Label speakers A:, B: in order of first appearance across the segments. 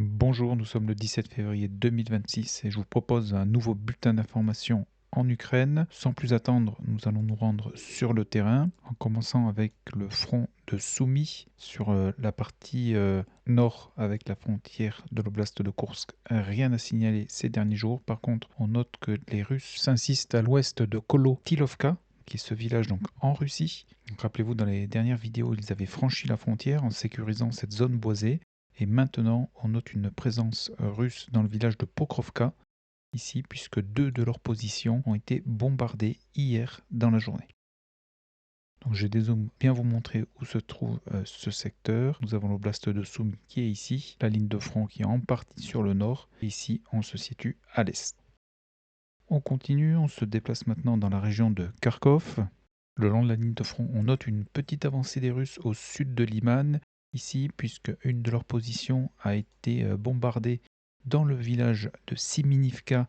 A: Bonjour, nous sommes le 17 février 2026 et je vous propose un nouveau bulletin d'information en Ukraine. Sans plus attendre, nous allons nous rendre sur le terrain en commençant avec le front de Soumy sur la partie nord avec la frontière de l'oblast de Koursk. Rien à signaler ces derniers jours. Par contre, on note que les Russes s'insistent à l'ouest de Kolotilovka, qui est ce village donc en Russie. Donc, rappelez-vous, dans les dernières vidéos, ils avaient franchi la frontière en sécurisant cette zone boisée. Et maintenant, on note une présence russe dans le village de Pokrovka, ici, puisque deux de leurs positions ont été bombardées hier dans la journée. Donc je dézoome bien vous montrer où se trouve ce secteur. Nous avons l'oblast de Soumy qui est ici, la ligne de front qui est en partie sur le nord, et ici on se situe à l'est. On continue, on se déplace maintenant dans la région de Kharkov. Le long de la ligne de front, on note une petite avancée des Russes au sud de Liman, ici, puisque une de leurs positions a été bombardée dans le village de Siminivka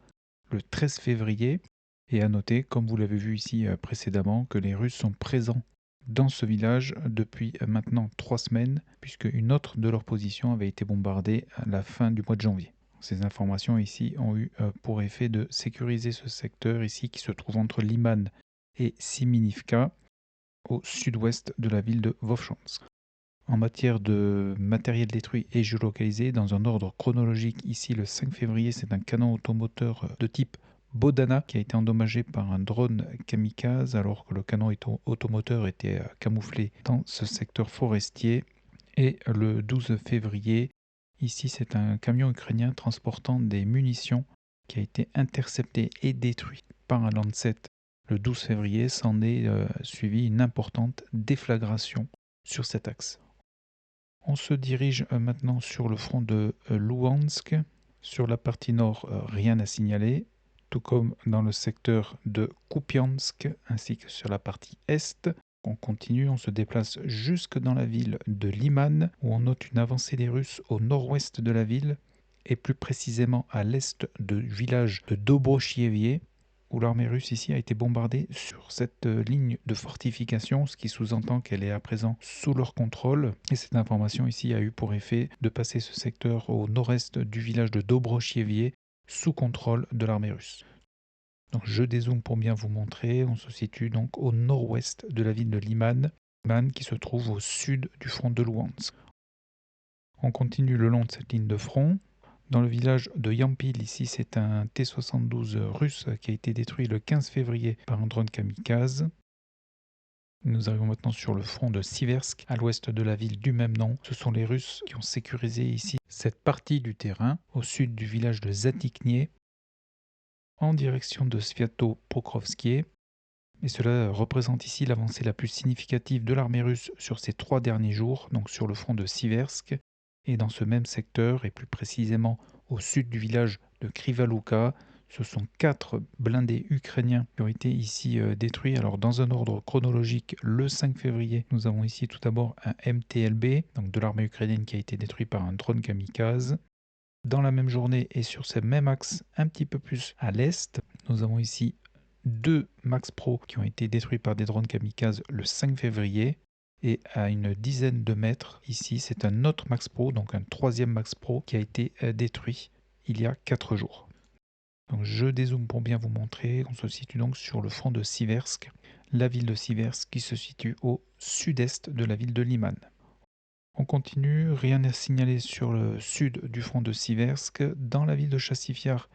A: le 13 février. Et à noter, comme vous l'avez vu ici précédemment, que les Russes sont présents dans ce village depuis maintenant 3 semaines, puisque une autre de leurs positions avait été bombardée à la fin du mois de janvier. Ces informations ici ont eu pour effet de sécuriser ce secteur ici qui se trouve entre Liman et Siminivka, au sud-ouest de la ville de Vovchansk. En matière de matériel détruit et géolocalisé, dans un ordre chronologique, ici le 5 février, c'est un canon automoteur de type Bodana qui a été endommagé par un drone kamikaze alors que le canon automoteur était camouflé dans ce secteur forestier. Et le 12 février, ici c'est un camion ukrainien transportant des munitions qui a été intercepté et détruit par un Lancet le 12 février. S'en est suivi une importante déflagration sur cet axe. On se dirige maintenant sur le front de Louhansk. Sur la partie nord, rien à signaler, tout comme dans le secteur de Kupiansk ainsi que sur la partie est. On continue, on se déplace jusque dans la ville de Liman où on note une avancée des Russes au nord-ouest de la ville et plus précisément à l'est du village de Dobrochievie où l'armée russe ici a été bombardée sur cette ligne de fortification, ce qui sous-entend qu'elle est à présent sous leur contrôle. Et cette information ici a eu pour effet de passer ce secteur au nord-est du village de Dobrochievie sous contrôle de l'armée russe. Donc je dézoome pour bien vous montrer, on se situe donc au nord-ouest de la ville de Liman, qui se trouve au sud du front de Louhansk. On continue le long de cette ligne de front. Dans le village de Yampil, ici, c'est un T-72 russe qui a été détruit le 15 février par un drone kamikaze. Nous arrivons maintenant sur le front de Siversk, à l'ouest de la ville du même nom. Ce sont les Russes qui ont sécurisé ici cette partie du terrain, au sud du village de Zatiknie, en direction de Sviato-Pokrovskie. Et cela représente ici l'avancée la plus significative de l'armée russe sur ces 3 derniers jours, donc sur le front de Siversk. Et dans ce même secteur, et plus précisément au sud du village de Krivaluka, ce sont 4 blindés ukrainiens qui ont été ici détruits. Alors dans un ordre chronologique, le 5 février, nous avons ici tout d'abord un MTLB, donc de l'armée ukrainienne qui a été détruit par un drone kamikaze. Dans la même journée et sur ce même axe, un petit peu plus à l'est, nous avons ici 2 Max Pro qui ont été détruits par des drones kamikazes le 5 février. Et à une dizaine de mètres, ici, c'est un autre Max Pro, donc un 3e Max Pro qui a été détruit il y a 4 jours. Donc je dézoome pour bien vous montrer. On se situe donc sur le front de Siversk, la ville de Siversk qui se situe au sud-est de la ville de Liman. On continue, rien à signaler sur le sud du front de Siversk. Dans la ville de Chassifiar,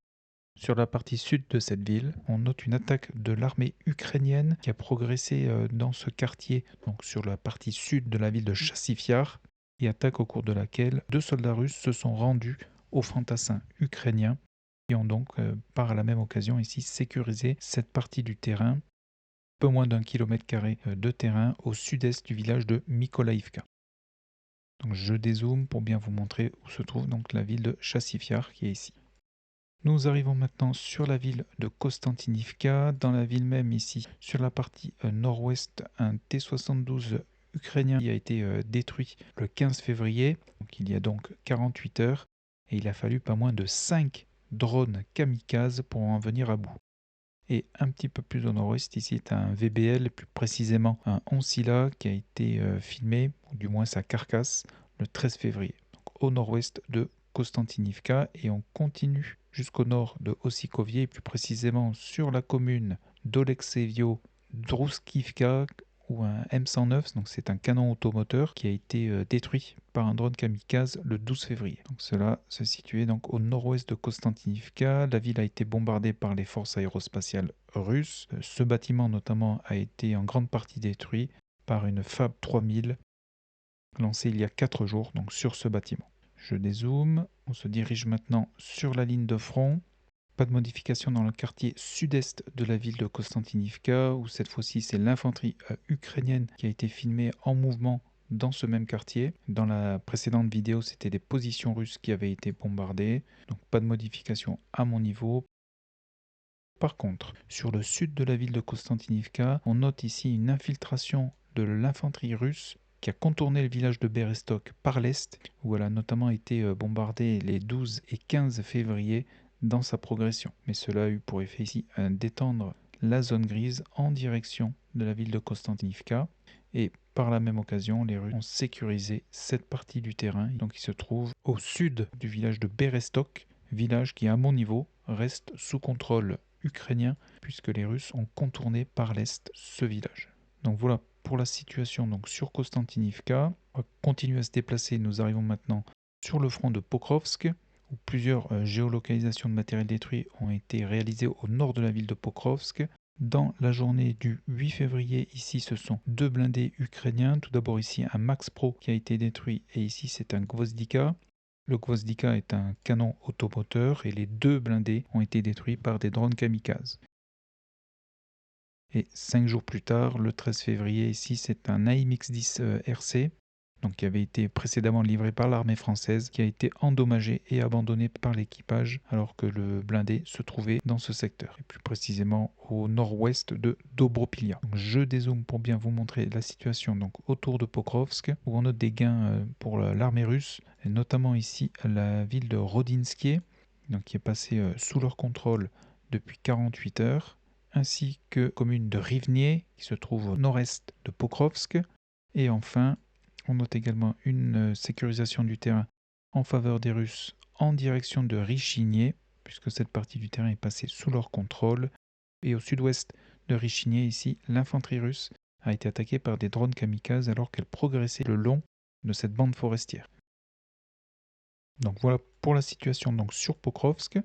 A: sur la partie sud de cette ville, on note une attaque de l'armée ukrainienne qui a progressé dans ce quartier, donc sur la partie sud de la ville de Chassifiar, et attaque au cours de laquelle 2 soldats russes se sont rendus aux fantassins ukrainiens et ont donc par la même occasion ici sécurisé cette partie du terrain, peu moins d'1 km² de terrain au sud-est du village de Mykolaïvka. Donc je dézoome pour bien vous montrer où se trouve donc la ville de Chassifiar qui est ici. Nous arrivons maintenant sur la ville de Konstantinivka. Dans la ville même ici, sur la partie nord-ouest, un T-72 ukrainien qui a été détruit le 15 février, donc il y a donc 48 heures, et il a fallu pas moins de 5 drones kamikazes pour en venir à bout. Et un petit peu plus au nord-ouest, ici est un VBL, plus précisément un Oncilla qui a été filmé, ou du moins sa carcasse, le 13 février, donc au nord-ouest de Konstantinivka et on continue jusqu'au nord de Ossikovie, et plus précisément sur la commune d'Olexevio-Druskivka, ou un M109, donc c'est un canon automoteur qui a été détruit par un drone kamikaze le 12 février. Donc cela se situait donc au nord-ouest de Konstantinivka. La ville a été bombardée par les forces aérospatiales russes. Ce bâtiment notamment a été en grande partie détruit par une FAB 3000 lancée il y a 4 jours donc sur ce bâtiment. Je dézoome, on se dirige maintenant sur la ligne de front. Pas de modification dans le quartier sud-est de la ville de Konstantinivka, où cette fois-ci c'est l'infanterie ukrainienne qui a été filmée en mouvement dans ce même quartier. Dans la précédente vidéo, c'était des positions russes qui avaient été bombardées, donc pas de modification à mon niveau. Par contre, sur le sud de la ville de Konstantinivka, on note ici une infiltration de l'infanterie russe qui a contourné le village de Berestok par l'est, où elle a notamment été bombardée les 12 et 15 février dans sa progression. Mais cela a eu pour effet ici d'étendre la zone grise en direction de la ville de Konstantinivka. Et par la même occasion, les Russes ont sécurisé cette partie du terrain, donc il se trouve au sud du village de Berestok, village qui à mon niveau reste sous contrôle ukrainien puisque les Russes ont contourné par l'est ce village. Donc voilà pour la situation donc sur Konstantinivka. On va continuer à se déplacer. Nous arrivons maintenant sur le front de Pokrovsk, où plusieurs géolocalisations de matériel détruit ont été réalisées au nord de la ville de Pokrovsk. Dans la journée du 8 février, ici ce sont 2 blindés ukrainiens. Tout d'abord ici un Max Pro qui a été détruit et ici c'est un Gvozdika. Le Gvozdika est un canon automoteur et les 2 blindés ont été détruits par des drones kamikazes. Et 5 jours plus tard, le 13 février, ici c'est un AMX-10 RC, donc qui avait été précédemment livré par l'armée française, qui a été endommagé et abandonné par l'équipage alors que le blindé se trouvait dans ce secteur, et plus précisément au nord-ouest de Dobropilia. Donc je dézoome pour bien vous montrer la situation donc autour de Pokrovsk, où on note des gains pour l'armée russe, et notamment ici la ville de Rodinsky, donc qui est passée sous leur contrôle depuis 48 heures, ainsi que la commune de Rivne, qui se trouve au nord-est de Pokrovsk. Et enfin, on note également une sécurisation du terrain en faveur des Russes en direction de Richigny, puisque cette partie du terrain est passée sous leur contrôle. Et au sud-ouest de Richigny, ici, l'infanterie russe a été attaquée par des drones kamikazes alors qu'elle progressait le long de cette bande forestière. Donc voilà pour la situation donc sur Pokrovsk.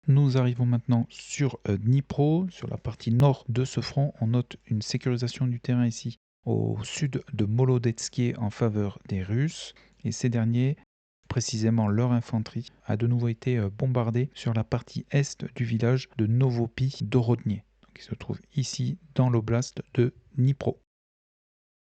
A: Nous arrivons maintenant sur Dnipro, sur la partie nord de ce front. On note une sécurisation du terrain ici au sud de Molodetsky en faveur des Russes. Et ces derniers, précisément leur infanterie, a de nouveau été bombardée sur la partie est du village de Novopi-Dorodny, qui se trouve ici dans l'oblast de Dnipro.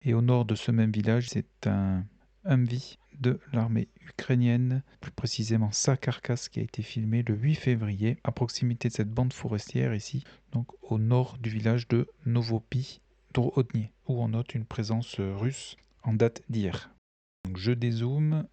A: Et au nord de ce même village, c'est un Humvee de l'armée ukrainienne, plus précisément sa carcasse qui a été filmée le 8 février à proximité de cette bande forestière ici, donc au nord du village de Novopi-Dorodny, où on note une présence russe en date d'hier. Donc je dézoome,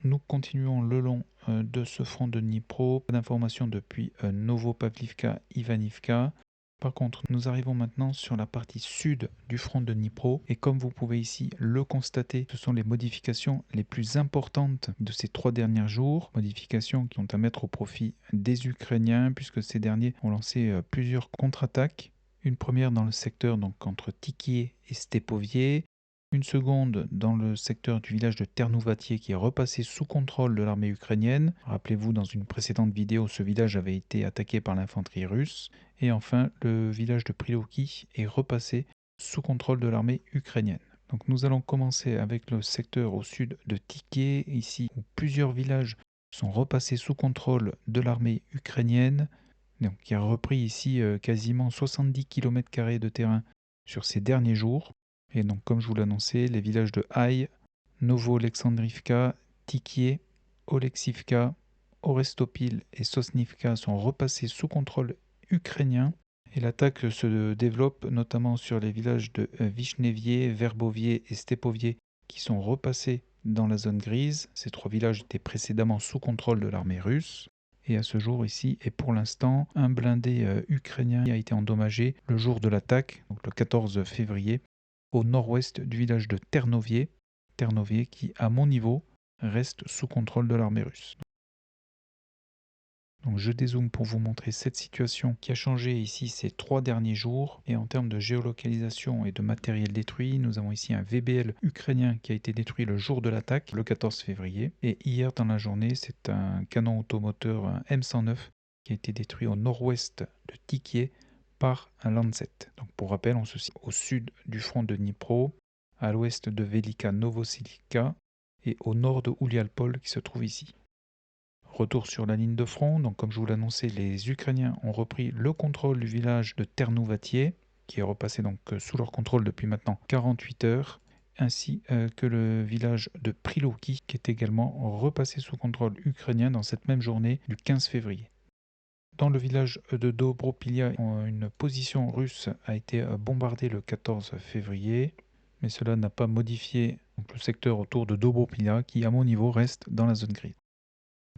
A: nous continuons le long de ce front de Dnipro, pas d'informations depuis Novopavlivka-Ivanivka. Par contre, nous arrivons maintenant sur la partie sud du front de Dnipro et comme vous pouvez ici le constater, ce sont les modifications les plus importantes de ces 3 derniers jours, modifications qui ont à mettre au profit des Ukrainiens puisque ces derniers ont lancé plusieurs contre-attaques. Une première dans le secteur donc entre Tikié et Stepovié, une seconde dans le secteur du village de Ternouvatié qui est repassé sous contrôle de l'armée ukrainienne. Rappelez-vous, dans une précédente vidéo, ce village avait été attaqué par l'infanterie russe. Et enfin, le village de Priloki est repassé sous contrôle de l'armée ukrainienne. Donc nous allons commencer avec le secteur au sud de Tiké, ici où plusieurs villages sont repassés sous contrôle de l'armée ukrainienne, donc qui a repris ici quasiment 70 km² de terrain sur ces derniers jours. Et donc comme je vous l'annonçais, les villages de Haï, Novo-Alexandrivka, Tikié, Oleksivka, Orestopil et Sosnivka sont repassés sous contrôle ukrainien. Et l'attaque se développe notamment sur les villages de Vishnevie, Verbovié et Stepovié qui sont repassés dans la zone grise. Ces 3 villages étaient précédemment sous contrôle de l'armée russe. Et à ce jour ici, et pour l'instant, un blindé ukrainien a été endommagé le jour de l'attaque, donc le 14 février, au nord-ouest du village de Ternovié qui, à mon niveau, reste sous contrôle de l'armée russe. Donc je dézoome pour vous montrer cette situation qui a changé ici ces 3 derniers jours. Et en termes de géolocalisation et de matériel détruit, nous avons ici un VBL ukrainien qui a été détruit le jour de l'attaque, le 14 février. Et hier dans la journée, c'est un canon automoteur, un M109, qui a été détruit au nord-ouest de Tikié par un Lancet. Donc pour rappel, on se situe au sud du front de Dnipro, à l'ouest de Velika Novosibirska et au nord de Oulialpol qui se trouve ici. Retour sur la ligne de front, donc comme je vous l'annonçais, les Ukrainiens ont repris le contrôle du village de Ternouvatie, qui est repassé donc sous leur contrôle depuis maintenant 48 heures, ainsi que le village de Prilouki, qui est également repassé sous contrôle ukrainien dans cette même journée du 15 février. Dans le village de Dobropilia, une position russe a été bombardée le 14 février, mais cela n'a pas modifié donc, le secteur autour de Dobropilia, qui à mon niveau reste dans la zone grise.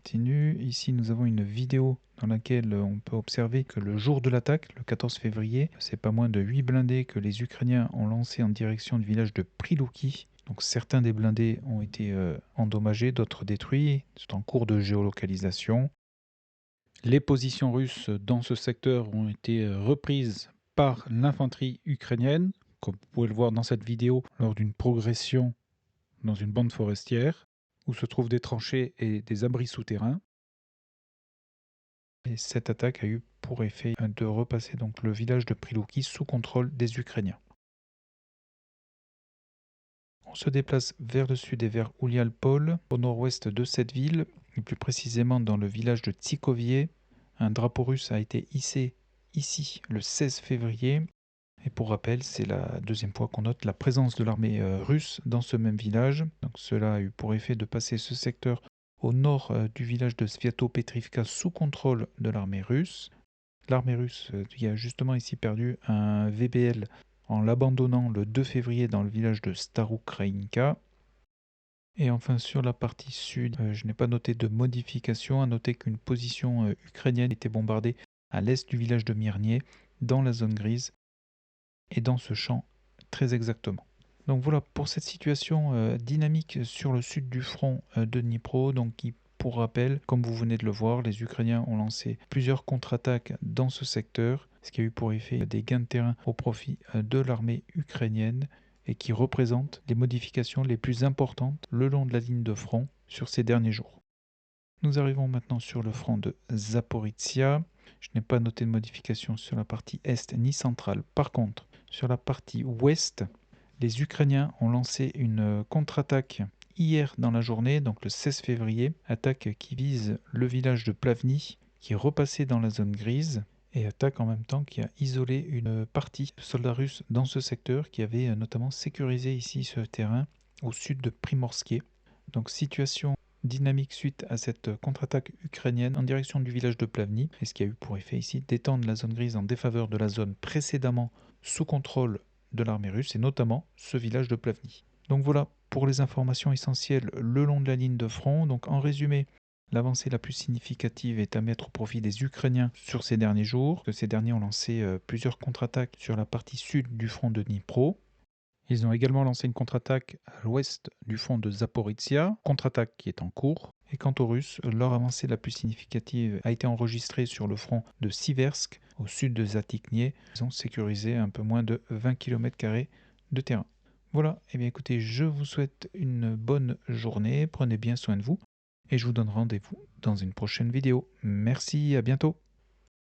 A: Continue. Ici, nous avons une vidéo dans laquelle on peut observer que le jour de l'attaque, le 14 février, c'est pas moins de 8 blindés que les Ukrainiens ont lancés en direction du village de Prilouki. Donc certains des blindés ont été endommagés, d'autres détruits. C'est en cours de géolocalisation. Les positions russes dans ce secteur ont été reprises par l'infanterie ukrainienne, comme vous pouvez le voir dans cette vidéo, lors d'une progression dans une bande forestière, où se trouvent des tranchées et des abris souterrains. Et cette attaque a eu pour effet de repasser donc le village de Prilouki sous contrôle des Ukrainiens. On se déplace vers le sud et vers Oulialpol, au nord-ouest de cette ville, et plus précisément dans le village de Tsikhovié. Un drapeau russe a été hissé ici le 16 février. Et pour rappel, c'est la deuxième fois qu'on note la présence de l'armée russe dans ce même village. Donc cela a eu pour effet de passer ce secteur au nord du village de Sviatopetrivka sous contrôle de l'armée russe. L'armée russe qui a justement ici perdu un VBL en l'abandonnant le 2 février dans le village de Staroukraïnka. Et enfin sur la partie sud, je n'ai pas noté de modification, à noter qu'une position ukrainienne était bombardée à l'est du village de Mirnier, dans la zone grise, et dans ce champ très exactement. Donc voilà pour cette situation dynamique sur le sud du front de Dnipro, donc qui, pour rappel, comme vous venez de le voir, les Ukrainiens ont lancé plusieurs contre-attaques dans ce secteur, ce qui a eu pour effet des gains de terrain au profit de l'armée ukrainienne et qui représente les modifications les plus importantes le long de la ligne de front sur ces derniers jours. Nous arrivons maintenant sur le front de Zaporizhia. Je n'ai pas noté de modification sur la partie est ni centrale. Par contre, sur la partie ouest, les Ukrainiens ont lancé une contre-attaque hier dans la journée, donc le 16 février, attaque qui vise le village de Plavny, qui est repassé dans la zone grise, et attaque en même temps qui a isolé une partie de soldats russes dans ce secteur, qui avait notamment sécurisé ici ce terrain au sud de Primorsky. Donc situation dynamique suite à cette contre-attaque ukrainienne en direction du village de Plavny, et ce qui a eu pour effet ici d'étendre la zone grise en défaveur de la zone précédemment sous contrôle de l'armée russe, et notamment ce village de Plavny. Donc voilà pour les informations essentielles le long de la ligne de front. Donc en résumé, l'avancée la plus significative est à mettre au profit des Ukrainiens sur ces derniers jours, que ces derniers ont lancé plusieurs contre-attaques sur la partie sud du front de Dnipro. Ils ont également lancé une contre-attaque à l'ouest du front de Zaporizhia, contre-attaque qui est en cours. Et quant aux Russes, leur avancée la plus significative a été enregistrée sur le front de Siversk, au sud de Zatikné. Ils ont sécurisé un peu moins de 20 km² de terrain. Voilà, et bien écoutez, je vous souhaite une bonne journée, prenez bien soin de vous, et je vous donne rendez-vous dans une prochaine vidéo. Merci, à bientôt.